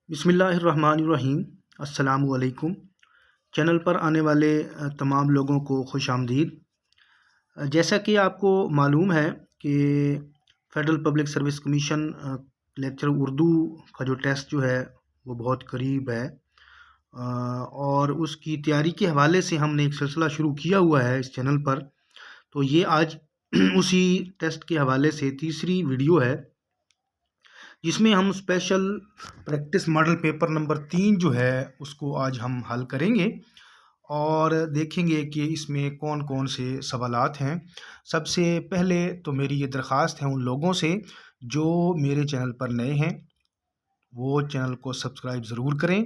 بسم اللہ الرحمن الرحیم۔ السلام علیکم۔ چینل پر آنے والے تمام لوگوں کو خوش آمدید۔ جیسا کہ آپ کو معلوم ہے کہ federal public service commission lecture Urdu کا جو ٹیسٹ جو ہے وہ بہت قریب ہے، اور اس کی تیاری کے حوالے سے ہم نے ایک سلسلہ شروع کیا ہوا ہے اس چینل پر۔ تو یہ آج اسی ٹیسٹ کے حوالے سے تیسری ویڈیو ہے، جس میں ہم special practice model paper number 3 جو ہے اس کو آج ہم حل کریں گے اور دیکھیں گے کہ اس میں کون کون سے سوالات ہیں۔ سب سے پہلے تو میری یہ درخواست ہے ان لوگوں سے جو میرے چینل پر نئے ہیں، وہ چینل کو سبسکرائب ضرور کریں۔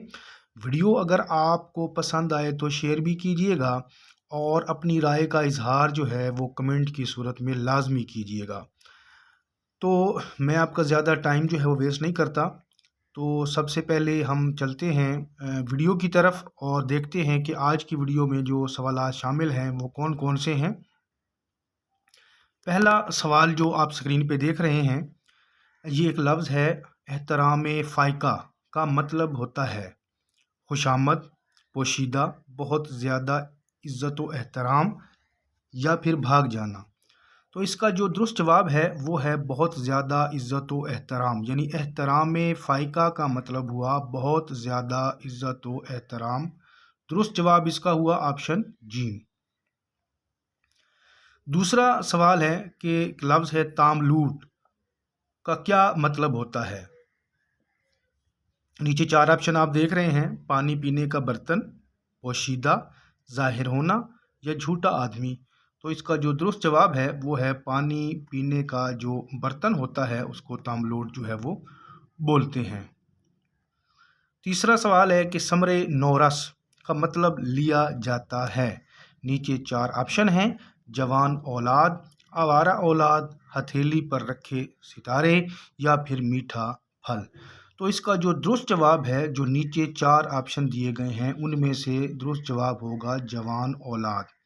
ویڈیو اگر آپ کو پسند آئے تو شیئر بھی کیجیے گا، اور اپنی رائے کا اظہار جو ہے وہ کمنٹ کی صورت میں لازمی کیجیے گا۔ تو میں آپ کا زیادہ ٹائم جو ہے وہ ویسٹ نہیں کرتا، تو سب سے پہلے ہم چلتے ہیں ویڈیو کی طرف اور دیکھتے ہیں کہ آج کی ویڈیو میں جو سوالات شامل ہیں وہ کون کون سے ہیں۔ پہلا سوال جو آپ سکرین پہ دیکھ رہے ہیں، یہ ایک لفظ ہے احترام فائقہ کا مطلب ہوتا ہے خوشامد، پوشیدہ، بہت زیادہ عزت و احترام یا پھر بھاگ جانا۔ تو اس کا جو درست جواب ہے وہ ہے بہت زیادہ عزت و احترام، یعنی احترام فائقہ کا مطلب ہوا بہت زیادہ عزت و احترام۔ درست جواب اس کا ہوا آپشن جیم۔ دوسرا سوال ہے کہ ایک لفظ ہے تاملوٹ کا کیا مطلب ہوتا ہے۔ نیچے 4 آپشن آپ دیکھ رہے ہیں: پانی پینے کا برتن، پوشیدہ، ظاہر ہونا یا جھوٹا آدمی۔ تو اس کا جو درست جواب ہے وہ ہے پانی پینے کا جو برتن ہوتا ہے اس کو تاملوٹ جو ہے وہ بولتے ہیں۔ تیسرا سوال ہے کہ ثمر نورس کا مطلب لیا جاتا ہے۔ نیچے 4 آپشن ہیں: جوان اولاد، آوارہ اولاد، ہتھیلی پر رکھے ستارے یا پھر میٹھا پھل۔ تو اس کا جو درست جواب ہے، جو نیچے 4 آپشن دیے گئے ہیں ان میں سے درست جواب ہوگا جوان اولاد۔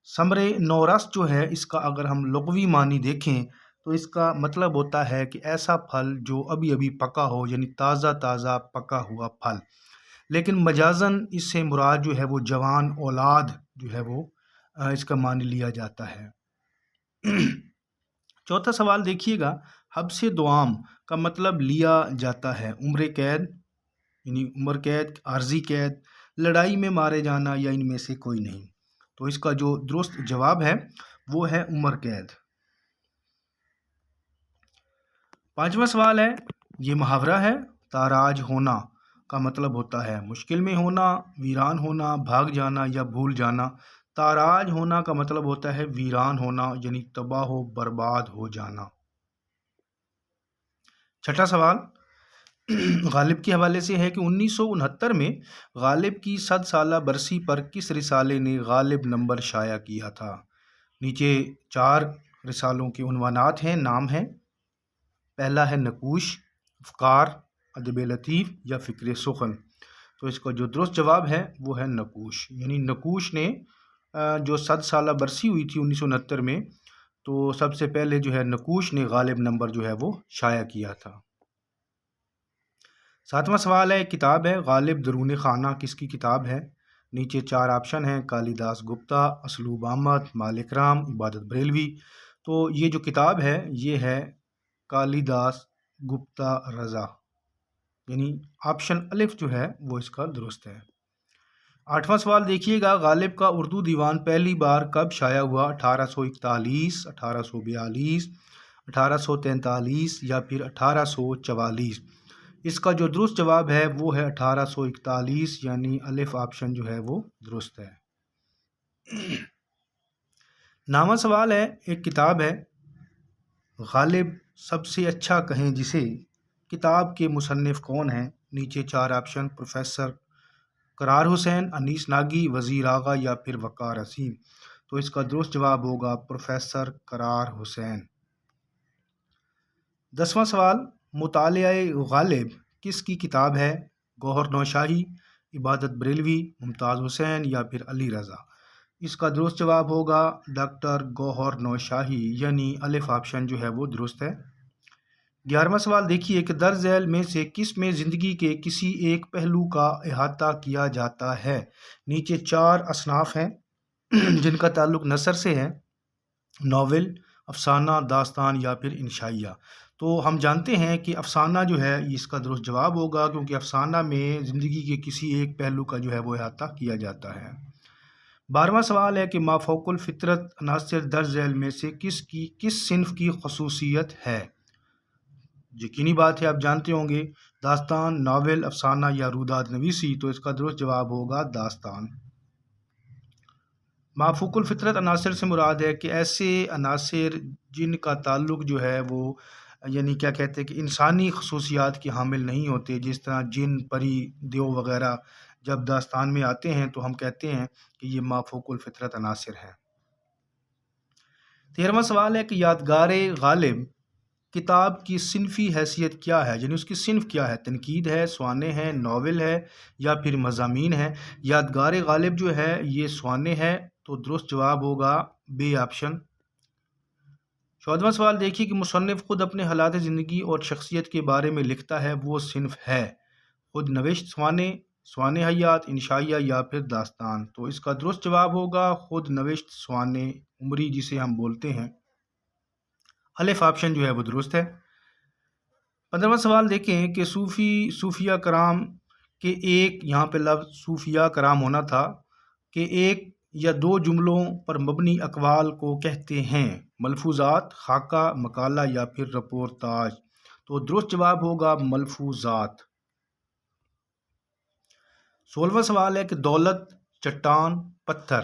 ثمر نورس جو ہے اس کا اگر ہم لغوی معنی دیکھیں تو اس کا مطلب ہوتا ہے کہ ایسا پھل جو ابھی ابھی پکا ہو، یعنی تازہ تازہ پکا ہوا پھل، لیکن مجازاً اس سے مراد جو ہے وہ جوان اولاد جو ہے وہ اس کا معنی لیا جاتا ہے۔ چوتھا سوال دیکھیے گا، حبس دوام کا مطلب لیا جاتا ہے عمر قید، یعنی عمر قید، عارضی قید، لڑائی میں مارے جانا یا ان میں سے کوئی نہیں۔ تو اس کا جو درست جواب ہے وہ ہے عمر قید۔ پانچواں سوال ہے، یہ محاورہ ہے تاراج ہونا کا مطلب ہوتا ہے مشکل میں ہونا، ویران ہونا، بھاگ جانا یا بھول جانا۔ تاراج ہونا کا مطلب ہوتا ہے ویران ہونا، یعنی تباہ و برباد ہو جانا۔ چھٹا سوال غالب کے حوالے سے ہے کہ 1969 میں غالب کی 100 سالہ برسی پر کس رسالے نے غالب نمبر شائع کیا تھا۔ نیچے 4 رسالوں کے عنوانات ہیں، نام ہیں۔ پہلا ہے نقوش، افکار، ادب لطیف یا فکر سخن۔ تو اس کا جو درست جواب ہے وہ ہے نقوش، یعنی نقوش نے جو 100 سالہ برسی ہوئی تھی 1969 میں، تو سب سے پہلے جو ہے نقوش نے غالب نمبر جو ہے وہ شائع کیا تھا۔ ساتواں سوال ہے، کتاب ہے غالب درون خانہ کس کی کتاب ہے۔ نیچے 4 آپشن ہیں، کالی داس گپتا، اسلوب احمد، مالک رام، عبادت بریلوی۔ تو یہ جو کتاب ہے یہ ہے کالی داس گپتا رضا، یعنی آپشن الف جو ہے وہ اس کا درست ہے۔ 8واں سوال دیکھیے گا، غالب کا اردو دیوان پہلی بار کب شائع ہوا؟ 1841، 1842، 1843 یا پھر 1844۔ اس کا جو درست جواب ہے وہ ہے 1841، یعنی الف آپشن جو ہے وہ درست ہے۔ 9واں سوال ہے، ایک کتاب ہے غالب سب سے اچھا کہیں جسے، کتاب کے مصنف کون ہیں؟ نیچے 4 آپشن، پروفیسر قرار حسین، انیس ناگی، وزیر آغا یا پھر وقار عظیم۔ تو اس کا درست جواب ہوگا پروفیسر قرار حسین۔ 10واں سوال، مطالعہ غالب کس کی کتاب ہے؟ گوہر نوشاہی، عبادت بریلوی، ممتاز حسین یا پھر علی رضا۔ اس کا درست جواب ہوگا ڈاکٹر گوہر نوشاہی، یعنی الف آپشن جو ہے وہ درست ہے۔ 11واں سوال دیکھیے کہ درج ذیل میں سے کس میں زندگی کے کسی ایک پہلو کا احاطہ کیا جاتا ہے؟ نیچے 4 اصناف ہیں جن کا تعلق نثر سے ہے: ناول، افسانہ، داستان یا پھر انشائیہ۔ تو ہم جانتے ہیں کہ افسانہ جو ہے اس کا درست جواب ہوگا، کیونکہ افسانہ میں زندگی کے کسی ایک پہلو کا جو ہے وہ احاطہ کیا جاتا ہے۔ 12واں سوال ہے کہ مافوق الفطرت عناصر درج ذیل میں سے کس صنف کی خصوصیت ہے؟ یقینی بات ہے آپ جانتے ہوں گے، داستان، ناول، افسانہ یا روداد نویسی۔ تو اس کا درست جواب ہوگا داستان۔ مافوق الفطرت عناصر سے مراد ہے کہ ایسے عناصر جن کا تعلق جو ہے وہ یعنی کیا کہتے ہیں کہ انسانی خصوصیات کے حامل نہیں ہوتے، جس طرح جن، پری، دیو وغیرہ جب داستان میں آتے ہیں تو ہم کہتے ہیں کہ یہ مافوق الفطرت عناصر ہیں۔ 13واں سوال ہے کہ یادگار غالب کتاب کی صنفی حیثیت کیا ہے؟ یعنی اس کی صنف کیا ہے؟ تنقید ہے، سوانح ہے، ناول ہے یا پھر مضامین ہے؟ یادگار غالب جو ہے یہ سوانح ہے، تو درست جواب ہوگا بے آپشن۔ 14واں سوال دیکھیے کہ مصنف خود اپنے حالات زندگی اور شخصیت کے بارے میں لکھتا ہے، وہ صنف ہے خود نوشت سوانح، سوانح حیات، انشائیہ یا پھر داستان۔ تو اس کا درست جواب ہوگا خود نوشت سوانح عمری، جسے ہم بولتے ہیں۔ الف آپشن جو ہے وہ درست ہے۔ 15واں سوال دیکھیں کہ صوفیہ کرام کے ایک، یہاں پہ لفظ صوفیہ کرام ہونا تھا، کہ ایک یا دو جملوں پر مبنی اقوال کو کہتے ہیں: ملفوظات، خاکہ، مقالہ یا پھر رپورتاج۔ تو درست جواب ہوگا ملفوظات۔ 16واں سوال ہے کہ دولت، چٹان، پتھر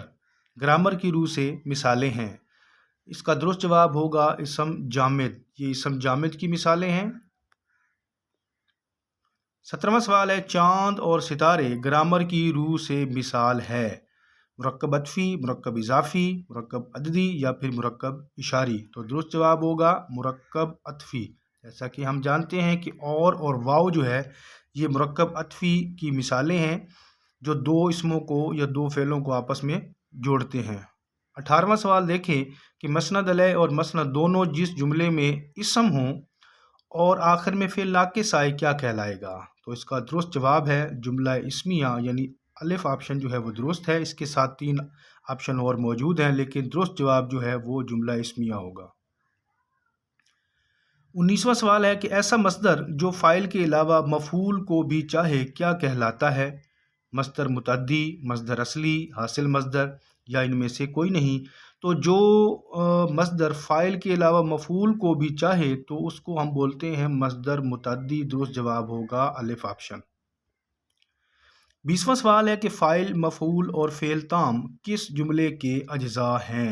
گرامر کی روح سے مثالیں ہیں۔ اس کا درست جواب ہوگا اسم جامد، یہ اسم جامد کی مثالیں ہیں۔ 17واں سوال ہے چاند اور ستارے گرامر کی روح سے مثال ہے: مرکب عطفی، مرکب اضافی، مرکب عددی یا پھر مرکب اشاری۔ تو درست جواب ہوگا مرکب عطفی۔ جیسا کہ ہم جانتے ہیں کہ اور واو جو ہے یہ مرکب عطفی کی مثالیں ہیں جو دو اسموں کو یا دو فعلوں کو آپس میں جوڑتے ہیں۔ 18واں سوال دیکھیں کہ مسند علیہ اور مسند دونوں جس جملے میں اسم ہوں اور آخر میں فعل ناقص آئے کیا کہلائے گا؟ تو اس کا درست جواب ہے جملہ اسمیہ، یعنی الف آپشن جو ہے وہ درست ہے۔ اس کے ساتھ 3 آپشن اور موجود ہیں، لیکن درست جواب جو ہے وہ جملہ اسمیہ ہوگا۔ 19واں سوال ہے کہ ایسا مصدر جو فاعل کے علاوہ مفعول کو بھی چاہے کیا کہلاتا ہے؟ مصدر متعدی، مصدر اصلی، حاصل مصدر یا ان میں سے کوئی نہیں۔ تو جو مصدر فاعل کے علاوہ مفعول کو بھی چاہے تو اس کو ہم بولتے ہیں مصدر متعدی۔ درست جواب ہوگا الف آپشن۔ 20واں سوال ہے کہ فاعل، مفعول اور فعل تام کس جملے کے اجزاء ہیں؟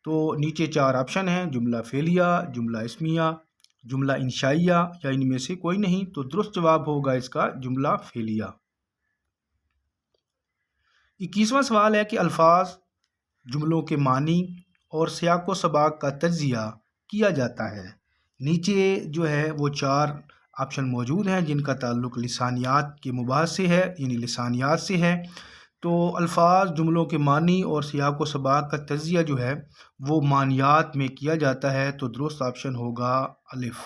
تو نیچے 4 آپشن ہیں: جملہ فعلیہ، جملہ اسمیہ، جملہ انشائیہ یا ان میں سے کوئی نہیں۔ تو درست جواب ہوگا اس کا جملہ فعلیہ۔ 21واں سوال ہے کہ الفاظ، جملوں کے معنی اور سیاق و سباق کا تجزیہ کیا جاتا ہے۔ نیچے جو ہے وہ 4 آپشن موجود ہیں جن کا تعلق لسانیات کے مباحث سے ہے، یعنی لسانیات سے ہے۔ تو الفاظ، جملوں کے معنی اور سیاق و سباق کا تجزیہ جو ہے وہ معنیات میں کیا جاتا ہے، تو درست آپشن ہوگا الف۔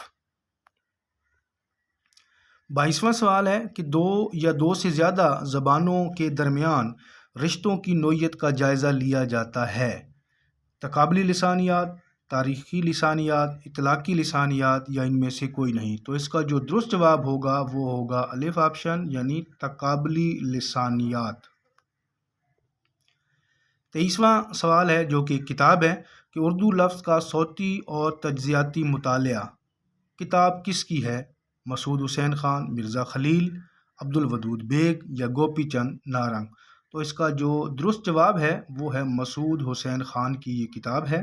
22واں سوال ہے کہ 2 یا 2 سے زیادہ زبانوں کے درمیان رشتوں کی نوعیت کا جائزہ لیا جاتا ہے: تقابلی لسانیات، تاریخی لسانیات، اطلاقی لسانیات یا ان میں سے کوئی نہیں۔ تو اس کا جو درست جواب ہوگا وہ ہوگا الف آپشن، یعنی تقابلی لسانیات۔ 23واں سوال ہے جو کہ کتاب ہے کہ اردو لفظ کا صوتی اور تجزیاتی مطالعہ کتاب کس کی ہے؟ مسعود حسین خان، مرزا خلیل، عبد الودود بیگ یا گوپی چند نارنگ۔ تو اس کا جو درست جواب ہے وہ ہے مسعود حسین خان کی یہ کتاب ہے۔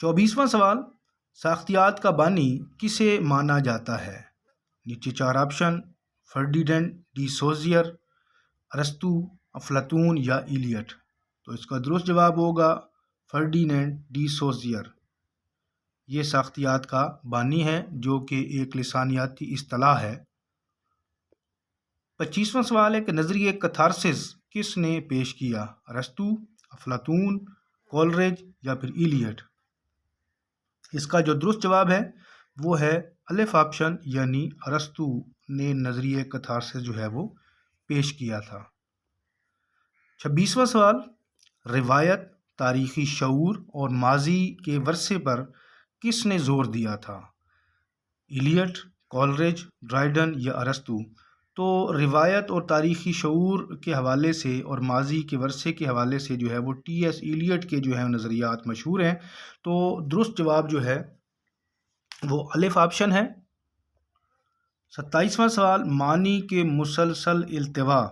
24واں سوال، ساختیات کا بانی کسے مانا جاتا ہے؟ نیچے 4 آپشن: فرڈینینڈ ڈی سوزیر، ارسطو، افلاطون یا ایلیٹ۔ تو اس کا درست جواب ہوگا فرڈینینڈ ڈی سوزیر۔ یہ ساختیات کا بانی ہے جو کہ ایک لسانیاتی اصطلاح ہے۔ 25واں سوال ہے کہ نظریہ کتھارسس کس نے پیش کیا؟ ارسطو، افلاطون، کولریج یا پھر ایلیٹ۔ اس کا جو درست جواب ہے وہ ہے الف آپشن، یعنی ارسطو نے نظریہ کتھارسس جو ہے وہ پیش کیا تھا۔ 26واں سوال، روایت، تاریخی شعور اور ماضی کے ورثے پر کس نے زور دیا تھا؟ ایلیٹ، کولریج، ڈرائیڈن یا ارسطو؟ تو روایت اور تاریخی شعور کے حوالے سے اور ماضی کے ورثے کے حوالے سے جو ہے وہ ٹی ایس ایلیٹ کے جو ہے نظریات مشہور ہیں۔ تو درست جواب جو ہے وہ الف آپشن ہے۔ 27واں سوال، معنی کے مسلسل التوا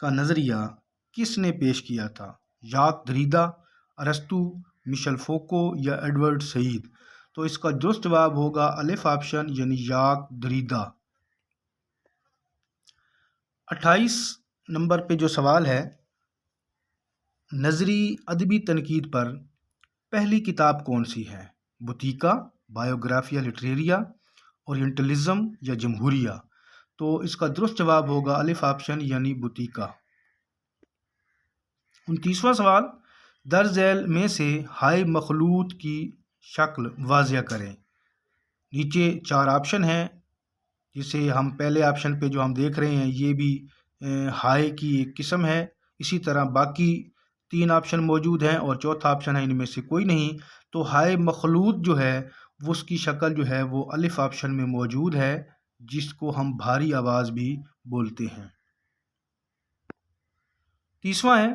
کا نظریہ کس نے پیش کیا تھا؟ ژاک دریدا، ارسطو، مشل فوکو یا ایڈورڈ سعید؟ تو اس کا درست جواب ہوگا الف آپشن، یعنی ژاک دریدا۔ 28 نمبر پہ جو سوال ہے، نظری ادبی تنقید پر پہلی کتاب کون سی ہے؟ بوتیکا، بایوگرافیا لٹریریا، اورینٹلزم یا جمہوریہ؟ تو اس کا درست جواب ہوگا الف آپشن، یعنی بوتیکا۔ 29واں سوال، درج ذیل میں سے ہائے مخلوط کی شکل واضح کریں۔ نیچے 4 آپشن ہیں، جسے ہم پہلے آپشن پہ جو ہم دیکھ رہے ہیں یہ بھی ہائے کی ایک قسم ہے، اسی طرح باقی 3 آپشن موجود ہیں اور چوتھا آپشن ہے ان میں سے کوئی نہیں۔ تو ہائے مخلوط جو ہے وہ اس کی شکل جو ہے وہ الف آپشن میں موجود ہے، جس کو ہم بھاری آواز بھی بولتے ہیں۔ 30واں ہے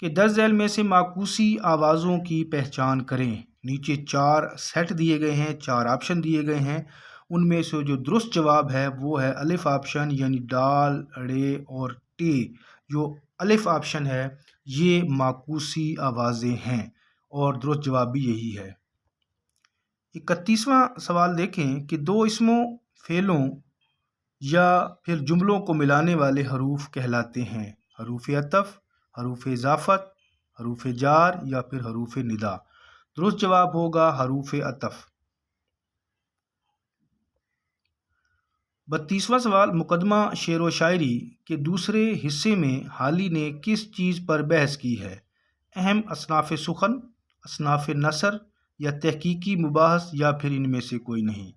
کہ درج ذیل میں سے معکوسی آوازوں کی پہچان کریں۔ نیچے 4 سیٹ دیے گئے ہیں، 4 آپشن دیے گئے ہیں، ان میں سے جو درست جواب ہے وہ ہے الف آپشن، یعنی ڈال، ڑے اور ٹے۔ جو الف آپشن ہے یہ معکوسی آوازیں ہیں اور درست جواب بھی یہی ہے۔ 31واں سوال دیکھیں کہ 2 اسموں، فعلوں یا پھر جملوں کو ملانے والے حروف کہلاتے ہیں؟ حروف عطف، حروف اضافت، حروف جار یا پھر حروف ندا؟ درست جواب ہوگا حروف عطف۔ 32واں سوال، مقدمہ شعر و شاعری کے دوسرے حصے میں حالی نے کس چیز پر بحث کی ہے؟ اہم اصناف سخن، اصناف نثر یا تحقیقی مباحث یا پھر ان میں سے کوئی نہیں؟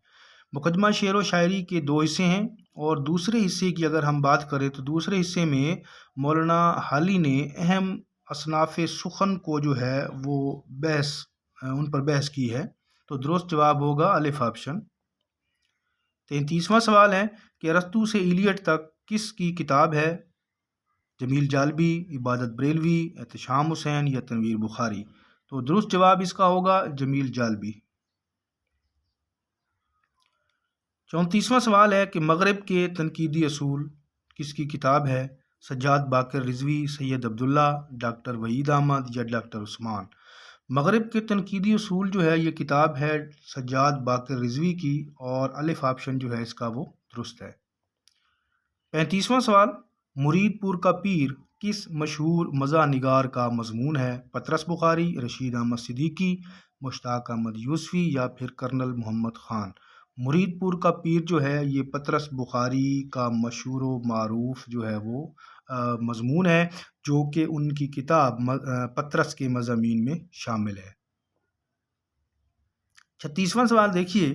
مقدمہ شعر و شاعری کے 2 حصے ہیں اور دوسرے حصے کی اگر ہم بات کریں تو دوسرے حصے میں مولانا حالی نے اہم اصناف سخن کو جو ہے وہ ان پر بحث کی ہے، تو درست جواب ہوگا الف آپشن۔ 33واں سوال ہے کہ ارسطو سے ایلیٹ تک کس کی کتاب ہے؟ جمیل جالبی، عبادت بریلوی، احتشام حسین یا تنویر بخاری؟ تو درست جواب اس کا ہوگا جمیل جالبی۔ 34واں سوال ہے کہ مغرب کے تنقیدی اصول کس کی کتاب ہے؟ سجاد باقر رضوی، سید عبداللہ، ڈاکٹر وحید احمد یا ڈاکٹر عثمان؟ مغرب کے تنقیدی اصول جو ہے یہ کتاب ہے سجاد باقر رضوی کی اور الف آپشن جو ہے اس کا وہ درست ہے۔ 35واں سوال، مرید پور کا پیر کس مشہور مزاح نگار کا مضمون ہے؟ پطرس بخاری، رشید احمد صدیقی، مشتاق احمد یوسفی یا پھر کرنل محمد خان؟ مرید پور کا پیر جو ہے یہ پطرس بخاری کا مشہور و معروف جو ہے وہ مضمون ہے، جو کہ ان کی کتاب پطرس کے مضامین میں شامل ہے۔ 36واں سوال دیکھیے،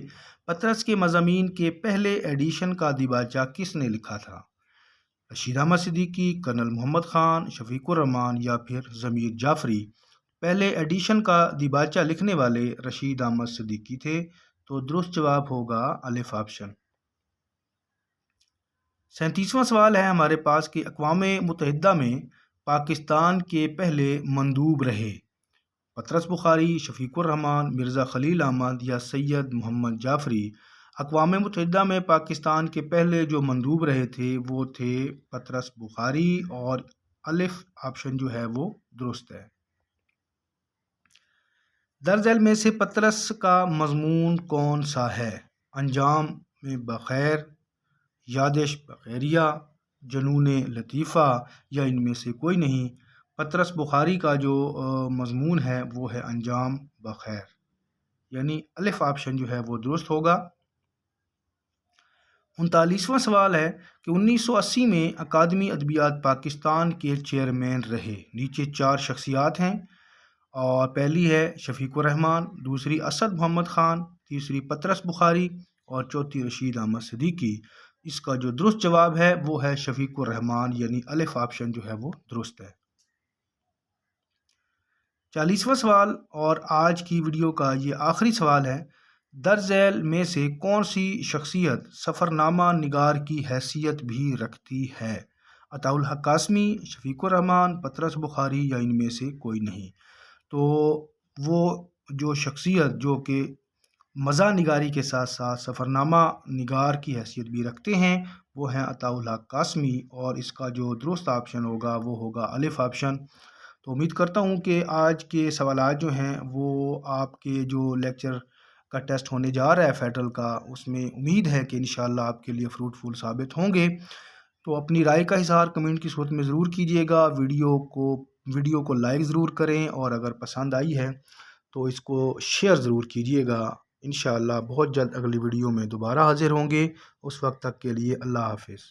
پطرس کے مضامین کے پہلے ایڈیشن کا دیباچہ کس نے لکھا تھا؟ رشید احمد صدیقی، کرنل محمد خان، شفیق الرحمان یا پھر ضمیر جعفری؟ پہلے ایڈیشن کا دیباچہ لکھنے والے رشید احمد صدیقی تھے، تو درست جواب ہوگا الف آپشن۔ 37واں سوال ہے ہمارے پاس کہ اقوام متحدہ میں پاکستان کے پہلے مندوب رہے؟ پطرس بخاری، شفیق الرحمان، مرزا خلیل احمد یا سید محمد جعفری؟ اقوام متحدہ میں پاکستان کے پہلے جو مندوب رہے تھے وہ تھے پطرس بخاری اور الف آپشن جو ہے وہ درست ہے۔ درج ذیل میں سے پطرس کا مضمون کون سا ہے؟ انجام میں بخیر، یادش بخیریہ، جنون لطیفہ یا ان میں سے کوئی نہیں؟ پطرس بخاری کا جو مضمون ہے وہ ہے انجام بخیر، یعنی الف آپشن جو ہے وہ درست ہوگا۔ 39واں سوال ہے کہ 1980 میں اکادمی ادبیات پاکستان کے چیئرمین رہے؟ نیچے 4 شخصیات ہیں، اور پہلی ہے شفیق الرحمان، دوسری اسد محمد خان، تیسری پطرس بخاری اور چوتھی رشید احمد صدیقی۔ اس کا جو درست جواب ہے وہ ہے شفیق الرحمان، یعنی الف آپشن جو ہے وہ درست ہے۔ 40واں سوال اور آج کی ویڈیو کا یہ آخری سوال ہے، درج ذیل میں سے کون سی شخصیت سفر نامہ نگار کی حیثیت بھی رکھتی ہے؟ عطاء الحق قاسمی، شفیق الرحمان، پطرس بخاری یا ان میں سے کوئی نہیں؟ تو وہ جو شخصیت جو کہ مزاح نگاری کے ساتھ ساتھ سفر نامہ نگار کی حیثیت بھی رکھتے ہیں وہ ہیں عطاء الحق قاسمی، اور اس کا جو درست آپشن ہوگا وہ ہوگا الف آپشن۔ تو امید کرتا ہوں کہ آج کے سوالات جو ہیں وہ آپ کے جو لیکچر کا ٹیسٹ ہونے جا رہا ہے فیڈرل کا، اس میں امید ہے کہ انشاءاللہ آپ کے لیے فروٹفل ثابت ہوں گے۔ تو اپنی رائے کا اظہار کمنٹ کی صورت میں ضرور کیجیے گا، ویڈیو کو لائک ضرور کریں، اور اگر پسند آئی ہے تو اس کو شیئر ضرور کیجیے گا۔ انشاءاللہ بہت جلد اگلی ویڈیو میں دوبارہ حاضر ہوں گے، اس وقت تک کے لیے اللہ حافظ۔